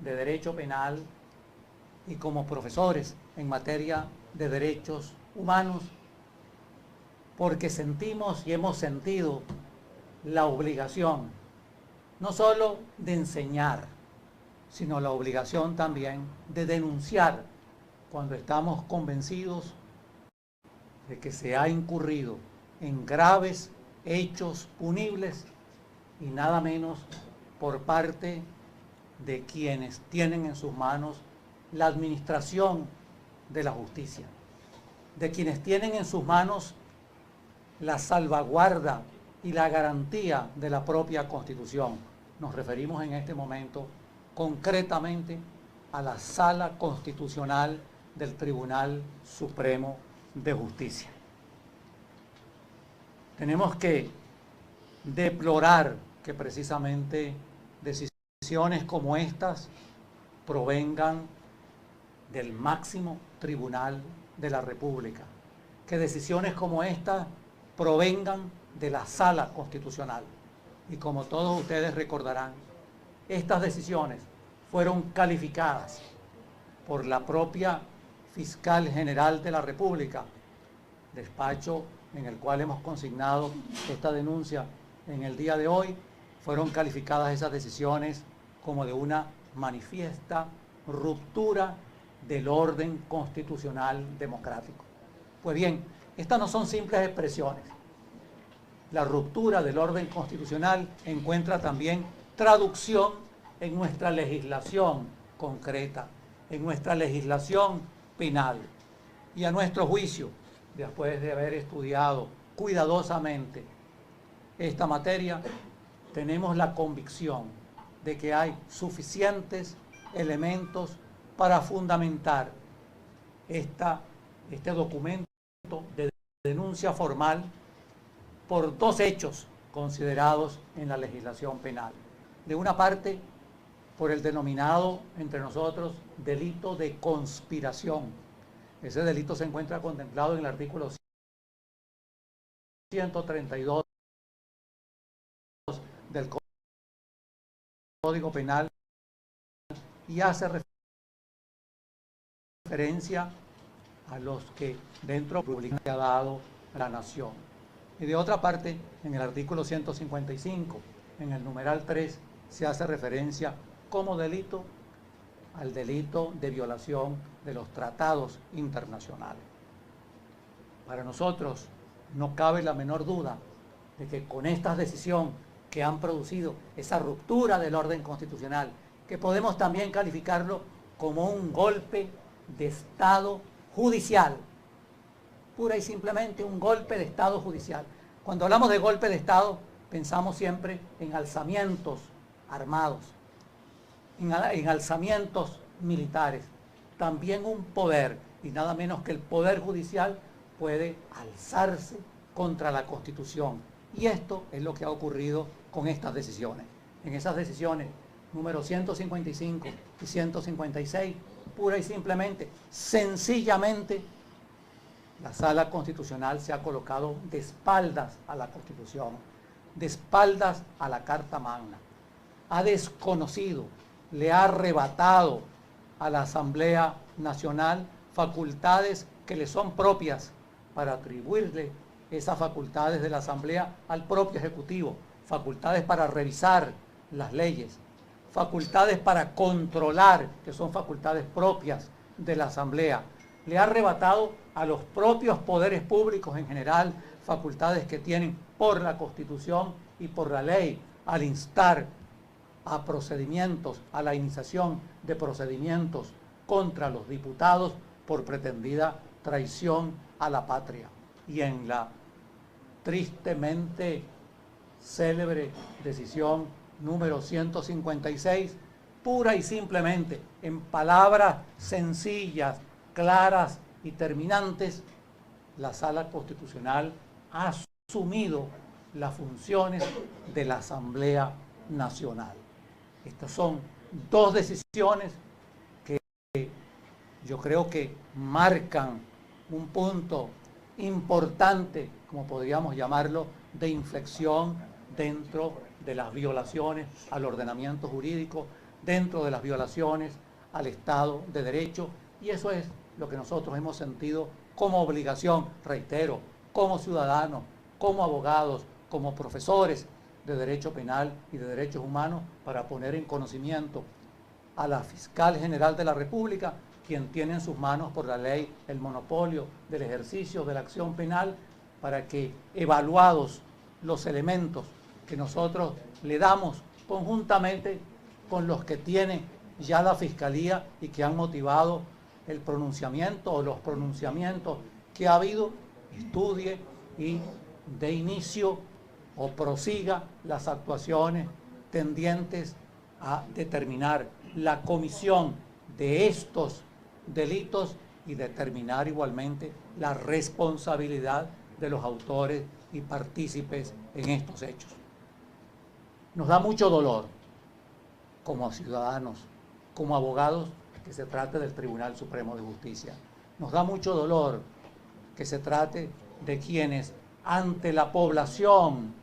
de derecho penal y como profesores en materia de derechos humanos, porque sentimos y hemos sentido la obligación no solo de enseñar, sino la obligación también de denunciar cuando estamos convencidos de que se ha incurrido en graves hechos punibles y nada menos por parte de quienes tienen en sus manos la administración de la justicia, de quienes tienen en sus manos la salvaguarda y la garantía de la propia Constitución. Nos referimos en este momento concretamente a la Sala Constitucional del Tribunal Supremo de Justicia. Tenemos que deplorar que precisamente decisiones como estas provengan del máximo tribunal de la República, que decisiones como estas provengan de la Sala Constitucional. Y como todos ustedes recordarán, estas decisiones fueron calificadas por la propia Fiscal General de la República, despacho en el cual hemos consignado esta denuncia en el día de hoy. Fueron calificadas esas decisiones como de una manifiesta ruptura del orden constitucional democrático. Pues bien, estas no son simples expresiones. La ruptura del orden constitucional encuentra también traducción en nuestra legislación concreta, en nuestra legislación penal. Y a nuestro juicio, después de haber estudiado cuidadosamente esta materia, tenemos la convicción de que hay suficientes elementos para fundamentar este documento de denuncia formal por dos hechos considerados en la legislación penal. De una parte, por el denominado entre nosotros delito de conspiración. Ese delito se encuentra contemplado en el artículo 132 del Código Penal y hace referencia a los que dentro público ha dado la nación. Y de otra parte, en el artículo 155, en el numeral 3, se hace referencia como delito al delito de violación de los tratados internacionales. Para nosotros no cabe la menor duda de que con esta decisión que han producido esa ruptura del orden constitucional, que podemos también calificarlo como un golpe de Estado judicial, pura y simplemente un golpe de Estado judicial. Cuando hablamos de golpe de Estado, pensamos siempre en alzamientos armados, en alzamientos militares. También un poder, y nada menos que el Poder Judicial, puede alzarse contra la Constitución. Y esto es lo que ha ocurrido con estas decisiones. En esas decisiones, número 155 y 156, pura y simplemente, sencillamente, la Sala Constitucional se ha colocado de espaldas a la Constitución, de espaldas a la Carta Magna. Ha desconocido, le ha arrebatado a la Asamblea Nacional facultades que le son propias para atribuirle esas facultades de la Asamblea al propio Ejecutivo, facultades para revisar las leyes, facultades para controlar, que son facultades propias de la Asamblea. Le ha arrebatado a los propios poderes públicos en general facultades que tienen por la Constitución y por la ley al instar a procedimientos, a la iniciación de procedimientos contra los diputados por pretendida traición a la patria. Y en la tristemente célebre decisión número 156, pura y simplemente, en palabras sencillas, claras y terminantes, la Sala Constitucional ha asumido las funciones de la Asamblea Nacional. Estas son dos decisiones que yo creo que marcan un punto importante, como podríamos llamarlo, de inflexión dentro de las violaciones al ordenamiento jurídico, dentro de las violaciones al Estado de Derecho, y eso es lo que nosotros hemos sentido como obligación, reitero, como ciudadanos, como abogados, como profesores de Derecho Penal y de Derechos Humanos, para poner en conocimiento a la Fiscal General de la República, quien tiene en sus manos por la ley el monopolio del ejercicio de la acción penal, para que, evaluados los elementos que nosotros le damos conjuntamente con los que tiene ya la Fiscalía y que han motivado el pronunciamiento o los pronunciamientos que ha habido, estudie y de inicio o prosiga las actuaciones tendientes a determinar la comisión de estos delitos y determinar igualmente la responsabilidad de los autores y partícipes en estos hechos. Nos da mucho dolor, como ciudadanos, como abogados, que se trate del Tribunal Supremo de Justicia. Nos da mucho dolor que se trate de quienes ante la población,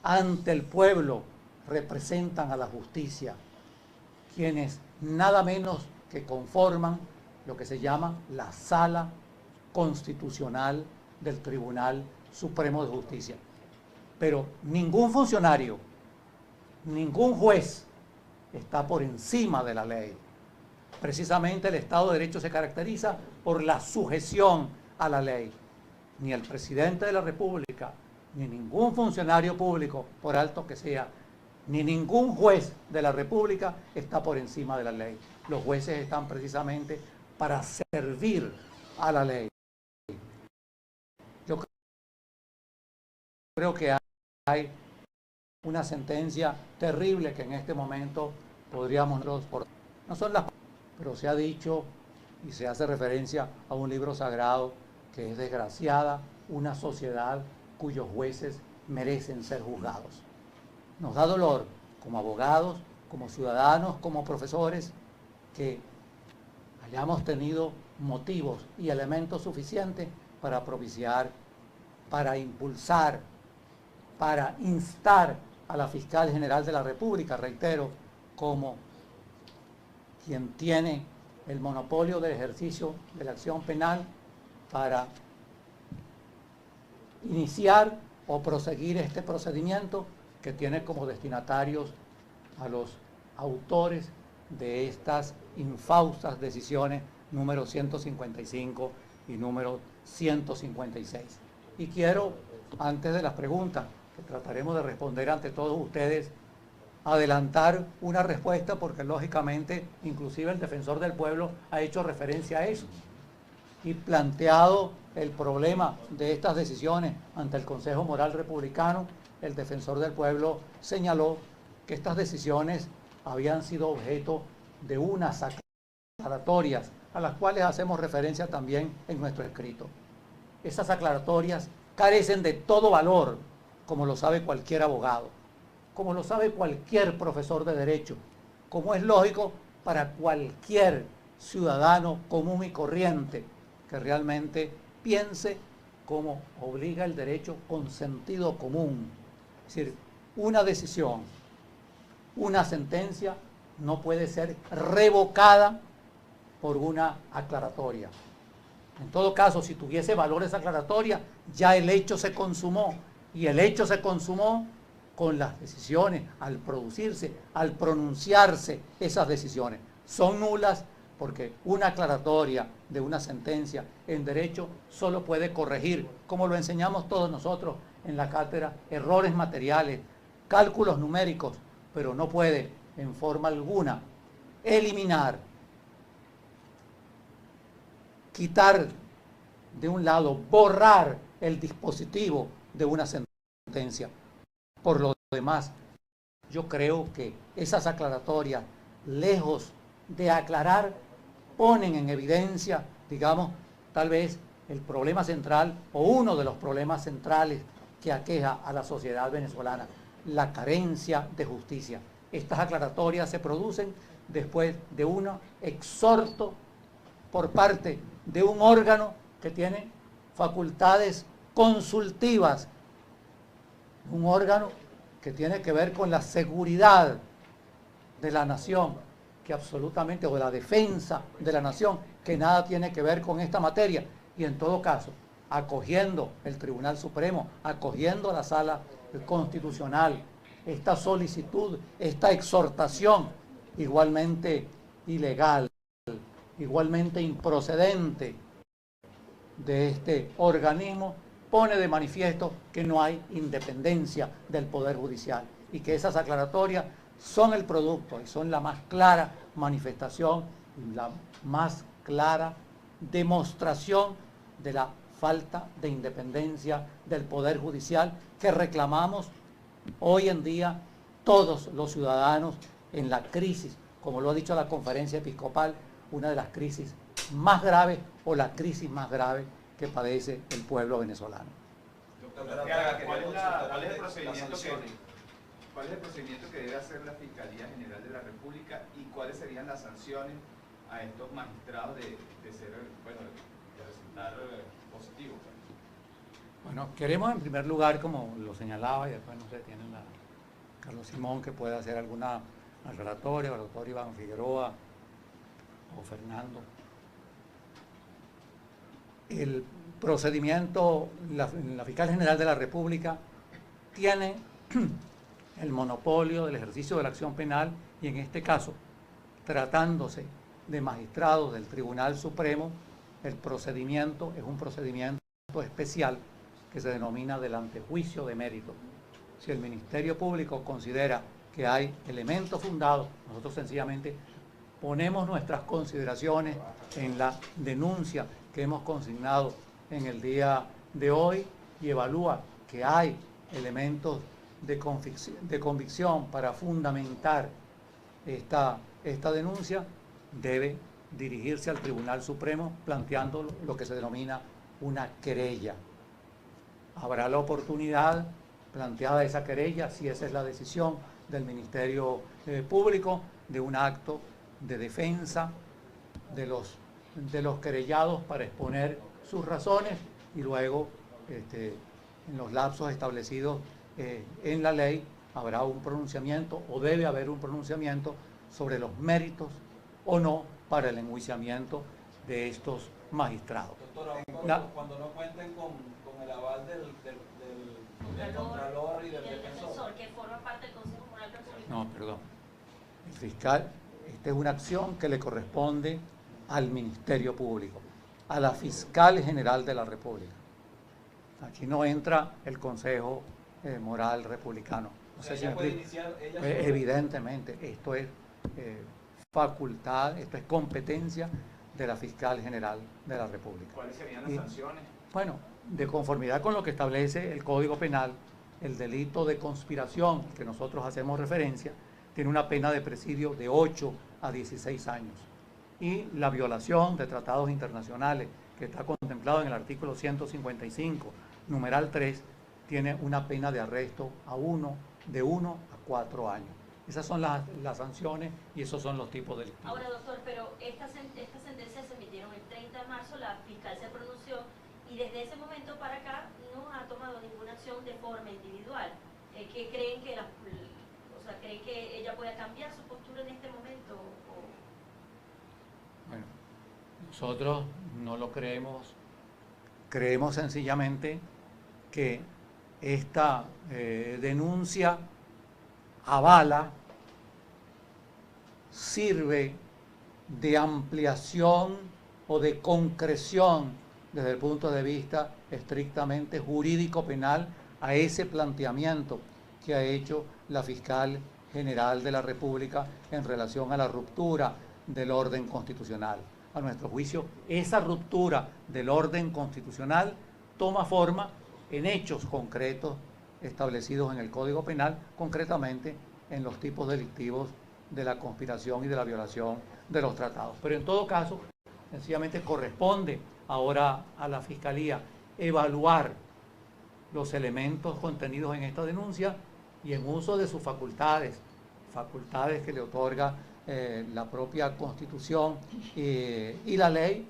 ante el pueblo, representan a la justicia, quienes nada menos que conforman lo que se llama la Sala Constitucional del Tribunal Supremo de Justicia. Pero ningún funcionario, ningún juez está por encima de la ley. Precisamente el Estado de Derecho se caracteriza por la sujeción a la ley. Ni el presidente de la República, ni ningún funcionario público, por alto que sea, ni ningún juez de la República está por encima de la ley. Los jueces están precisamente para servir a la ley. Yo creo que hay una sentencia terrible que en este momento podríamos nosotros, no son las, pero se ha dicho y se hace referencia a un libro sagrado que es desgraciada una sociedad cuyos jueces merecen ser juzgados. Nos da dolor como abogados, como ciudadanos, como profesores, que hayamos tenido motivos y elementos suficientes para propiciar, para impulsar, para instar a la Fiscal General de la República, reitero, como quien tiene el monopolio del ejercicio de la acción penal, para iniciar o proseguir este procedimiento que tiene como destinatarios a los autores de estas infaustas decisiones número 155 y número 156. Y quiero, antes de las preguntas que trataremos de responder ante todos ustedes, adelantar una respuesta, porque lógicamente inclusive el defensor del pueblo ha hecho referencia a eso y planteado el problema de estas decisiones ante el Consejo Moral Republicano. El defensor del pueblo señaló que estas decisiones habían sido objeto de unas aclaratorias a las cuales hacemos referencia también en nuestro escrito. Esas aclaratorias carecen de todo valor, como lo sabe cualquier abogado, como lo sabe cualquier profesor de derecho, como es lógico para cualquier ciudadano común y corriente que realmente piense como obliga el derecho con sentido común. Es decir, una decisión, una sentencia no puede ser revocada por una aclaratoria. En todo caso, si tuviese valor esa aclaratoria, ya el hecho se consumó, y el hecho se consumó con las decisiones, al producirse, al pronunciarse esas decisiones. Son nulas porque una aclaratoria de una sentencia en derecho solo puede corregir, como lo enseñamos todos nosotros en la cátedra, errores materiales, cálculos numéricos, pero no puede en forma alguna eliminar, quitar de un lado, borrar el dispositivo de una sentencia. Por lo demás, yo creo que esas aclaratorias, lejos de aclarar, ponen en evidencia, digamos, tal vez el problema central o uno de los problemas centrales que aqueja a la sociedad venezolana, la carencia de justicia. Estas aclaratorias se producen después de un exhorto por parte de un órgano que tiene facultades consultivas, un órgano que tiene que ver con la seguridad de la nación, que absolutamente, o de la defensa de la nación, que nada tiene que ver con esta materia, y en todo caso, acogiendo el Tribunal Supremo, acogiendo la Sala Constitucional, esta solicitud, esta exhortación, igualmente ilegal, igualmente improcedente de este organismo, pone de manifiesto que no hay independencia del Poder Judicial y que esas aclaratorias son el producto y son la más clara manifestación, la más clara demostración de la falta de independencia del Poder Judicial que reclamamos hoy en día todos los ciudadanos en la crisis, como lo ha dicho la Conferencia Episcopal, una de las crisis más graves o la crisis más grave que padece el pueblo venezolano. Doctor, ¿cuál es el procedimiento que debe hacer la Fiscalía General de la República y cuáles serían las sanciones a estos magistrados de resultar positivos? Bueno, queremos en primer lugar, como lo señalaba, y después no sé, tienen a Carlos Simón que puede hacer alguna aclaratoria, o el doctor Iván Figueroa o Fernando. El procedimiento, la Fiscal General de la República tiene el monopolio del ejercicio de la acción penal y en este caso, tratándose de magistrados del Tribunal Supremo, el procedimiento es un procedimiento especial que se denomina del antejuicio de mérito. Si el Ministerio Público considera que hay elementos fundados, nosotros sencillamente ponemos nuestras consideraciones en la denuncia que hemos consignado en el día de hoy y evalúa que hay elementos de convicción para fundamentar esta denuncia, debe dirigirse al Tribunal Supremo planteando lo que se denomina una querella. Habrá la oportunidad, planteada esa querella, si esa es la decisión del Ministerio Público, de un acto de defensa de los querellados para exponer sus razones y luego, en los lapsos establecidos en la ley, habrá un pronunciamiento o debe haber un pronunciamiento sobre los méritos o no para el enjuiciamiento de estos magistrados. Doctor, cuando no cuenten con el aval del Contralor y del Defensor, que forma parte del Consejo Moral Personal. No, perdón. El fiscal, esta es una acción que le corresponde al Ministerio Público, a la Fiscal General de la República. Aquí no entra el Consejo Moral Republicano. No sé si me explico. Evidentemente, esto es facultad, esto es competencia de la Fiscal General de la República. ¿Cuáles serían las sanciones? Bueno, de conformidad con lo que establece el Código Penal, el delito de conspiración, que nosotros hacemos referencia, tiene una pena de presidio de 8 a 16 años. Y la violación de tratados internacionales, que está contemplado en el artículo 155, numeral 3, tiene una pena de arresto de 1 a 4 años. Esas son las sanciones y esos son los tipos delictivos. Ahora, doctor, pero estas sentencias se emitieron el 30 de marzo, la fiscal se pronunció y desde ese momento para acá no ha tomado ninguna acción de forma individual. ¿Qué creen que creen que ella pueda cambiar su postura en este momento? Bueno, nosotros no lo creemos. Creemos sencillamente que esta denuncia avala, sirve de ampliación o de concreción desde el punto de vista estrictamente jurídico-penal a ese planteamiento que ha hecho la Fiscal General de la República en relación a la ruptura del orden constitucional. A nuestro juicio, esa ruptura del orden constitucional toma forma en hechos concretos establecidos en el Código Penal, concretamente en los tipos delictivos de la conspiración y de la violación de los tratados. Pero en todo caso, sencillamente corresponde ahora a la Fiscalía evaluar los elementos contenidos en esta denuncia y en uso de sus facultades que le otorga la propia Constitución y la ley,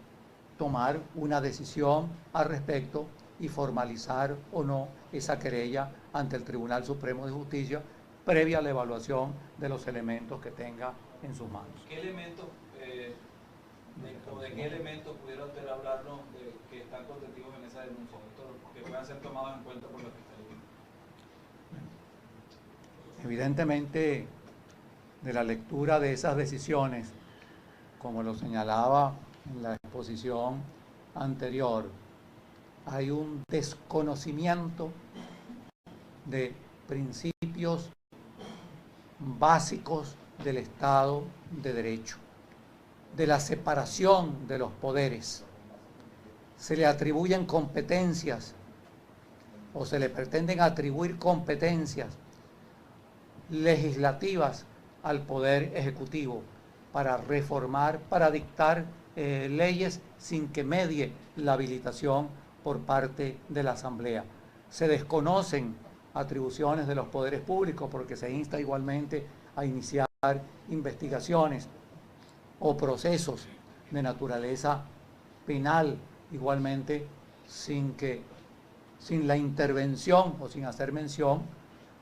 tomar una decisión al respecto y formalizar o no esa querella ante el Tribunal Supremo de Justicia previa a la evaluación de los elementos que tenga en sus manos. ¿Qué elementos, de qué elementos pudiera usted hablarnos que están constitutivos en esa denuncia, doctor, que puedan ser tomados en cuenta por la Fiscalía? Evidentemente, de la lectura de esas decisiones, como lo señalaba en la exposición anterior, hay un desconocimiento de principios básicos del Estado de Derecho, de la separación de los poderes. Se le atribuyen competencias o se le pretenden atribuir competencias legislativas al Poder Ejecutivo para reformar, para dictar leyes sin que medie la habilitación por parte de la Asamblea. Se desconocen atribuciones de los poderes públicos porque se insta igualmente a iniciar investigaciones o procesos de naturaleza penal, igualmente sin la intervención o sin hacer mención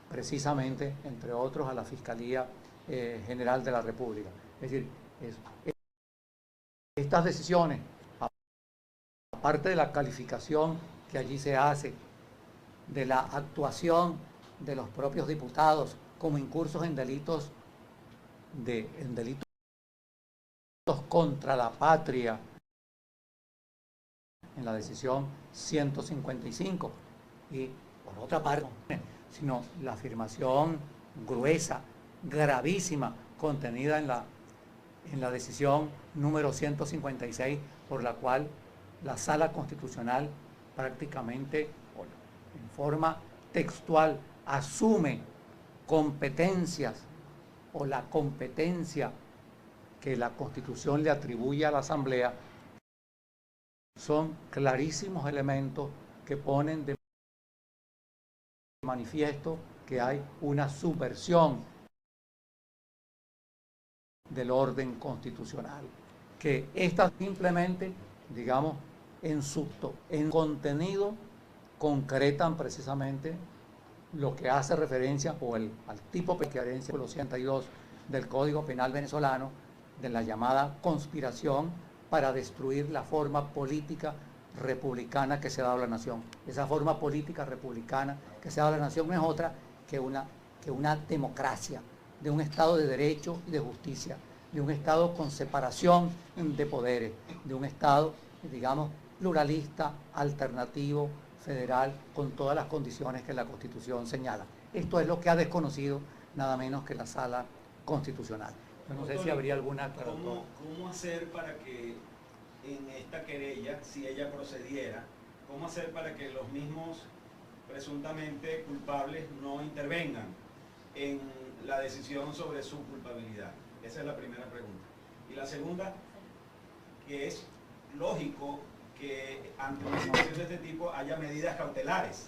precisamente, entre otros, a la Fiscalía General de la República. Es decir, estas decisiones, aparte de la calificación que allí se hace, de la actuación de los propios diputados como incursos en delitos contra la patria, en la decisión 155, y por otra parte, sino la afirmación gruesa, gravísima, contenida en la decisión número 156, por la cual la Sala Constitucional prácticamente, en forma textual, asume competencias o la competencia que la Constitución le atribuye a la Asamblea. Son clarísimos elementos que ponen de manifiesto que hay una subversión del orden constitucional, que esta simplemente, digamos, en contenido concretan precisamente lo que hace referencia al tipo de referencia del 82 del Código Penal venezolano, de la llamada conspiración para destruir la forma política republicana que se ha dado a la nación. Esa forma política republicana que se ha dado a la nación no es otra que una democracia, de un Estado de derecho y de justicia, de un Estado con separación de poderes, de un Estado, digamos, pluralista, alternativo, federal, con todas las condiciones que la Constitución señala. Esto es lo que ha desconocido nada menos que la Sala Constitucional. Yo no sé si habría alguna aclaratoria. ¿Cómo hacer para que en esta querella, si ella procediera, cómo hacer para que los mismos presuntamente culpables no intervengan en la decisión sobre su culpabilidad? Esa es la primera pregunta. Y la segunda, que es lógico que ante una situación de este tipo haya medidas cautelares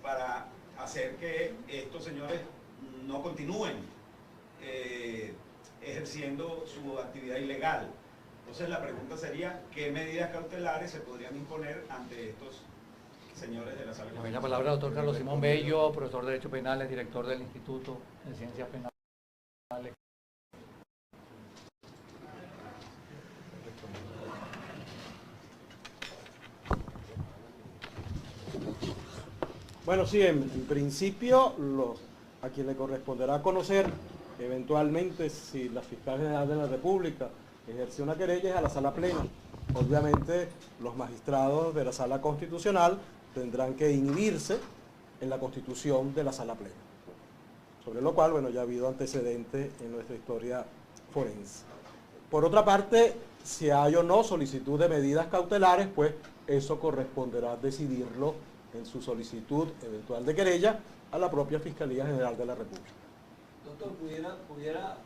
para hacer que estos señores no continúen ejerciendo su actividad ilegal. Entonces la pregunta sería, ¿qué medidas cautelares se podrían imponer ante estos señores de la Sala? La palabra al doctor Carlos Simón Bello, profesor de Derecho Penal, director del Instituto de Ciencias Penales. Bueno, sí, en principio a quien le corresponderá conocer eventualmente si la Fiscal General de la República ejerce una querella es a la Sala Plena. Obviamente los magistrados de la Sala Constitucional tendrán que inhibirse en la constitución de la Sala Plena, sobre lo cual, bueno, ya ha habido antecedentes en nuestra historia forense. Por otra parte, si hay o no solicitud de medidas cautelares, pues eso corresponderá decidirlo en su solicitud eventual de querella a la propia Fiscalía General de la República. Doctor, ¿pudiera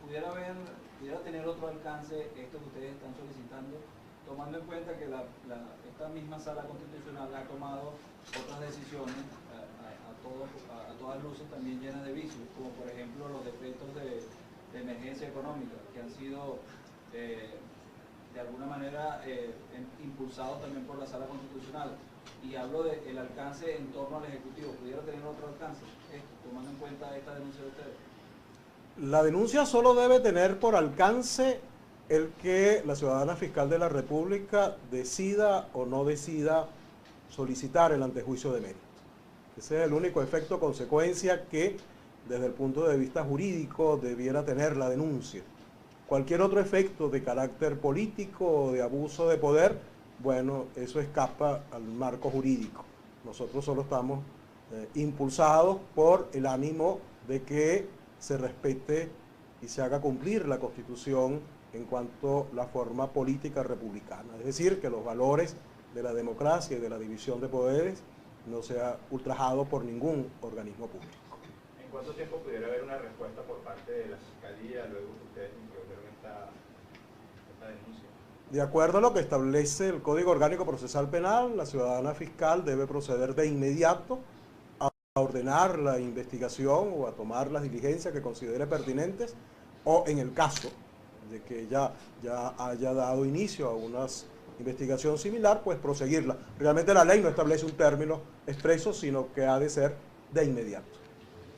tener otro alcance esto que ustedes están solicitando, tomando en cuenta que esta misma Sala Constitucional ha tomado otras decisiones a todas luces también llenas de vicios, como por ejemplo los decretos de emergencia económica, que han sido de alguna manera impulsados también por la Sala Constitucional? Y hablo del alcance en torno al Ejecutivo. ¿Pudiera tener otro alcance, tomando en cuenta esta denuncia de ustedes? La denuncia solo debe tener por alcance el que la ciudadana fiscal de la República decida o no decida solicitar el antejuicio de mérito. Ese es el único efecto o consecuencia que desde el punto de vista jurídico debiera tener la denuncia. Cualquier otro efecto de carácter político o de abuso de poder, bueno, eso escapa al marco jurídico. Nosotros solo estamos impulsados por el ánimo de que se respete y se haga cumplir la Constitución en cuanto a la forma política republicana. Es decir, que los valores de la democracia y de la división de poderes no sea ultrajado por ningún organismo público. ¿En cuánto tiempo pudiera haber una respuesta por parte de la Fiscalía luego que ustedes introdujeron esta denuncia? De acuerdo a lo que establece el Código Orgánico Procesal Penal, la ciudadana fiscal debe proceder de inmediato a ordenar la investigación o a tomar las diligencias que considere pertinentes, o en el caso de que ella ya haya dado inicio a una investigación similar, pues proseguirla. Realmente la ley no establece un término expreso, sino que ha de ser de inmediato.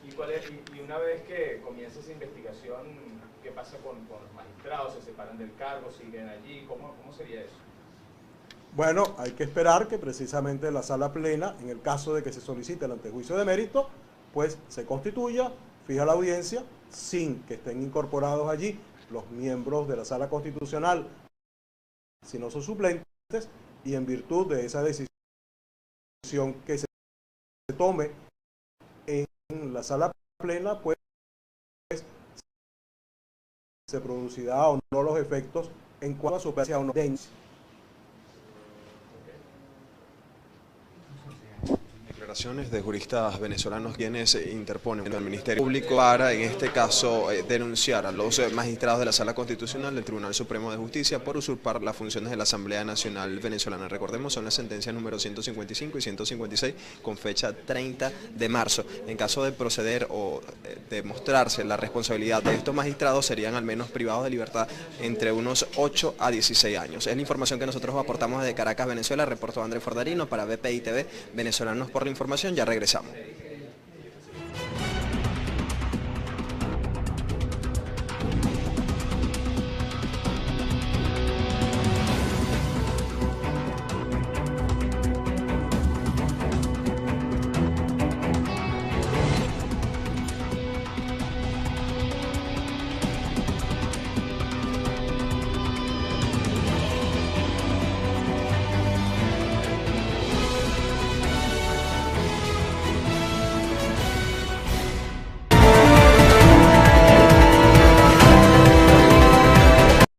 Y una vez que comience esa investigación, ¿qué pasa con los magistrados? ¿Se separan del cargo? ¿Siguen allí? ¿Cómo sería eso? Bueno, hay que esperar que precisamente la sala plena, en el caso de que se solicite el antejuicio de mérito, pues se constituya, fija la audiencia, sin que estén incorporados allí los miembros de la sala constitucional, si no son suplentes, y en virtud de esa decisión que se tome en la sala plena, pues se producirá o no los efectos en cuanto a su operación o no. Declaraciones de juristas venezolanos quienes interponen al Ministerio Público para, en este caso, denunciar a los magistrados de la Sala Constitucional del Tribunal Supremo de Justicia por usurpar las funciones de la Asamblea Nacional Venezolana. Recordemos, son las sentencias número 155 y 156 con fecha 30 de marzo. En caso de proceder o demostrarse la responsabilidad de estos magistrados, serían al menos privados de libertad entre unos 8 a 16 años. Es la información que nosotros aportamos desde Caracas, Venezuela. Reportó Andrés Fordarino para BPI TV, Venezolanos por la Información. Ya regresamos.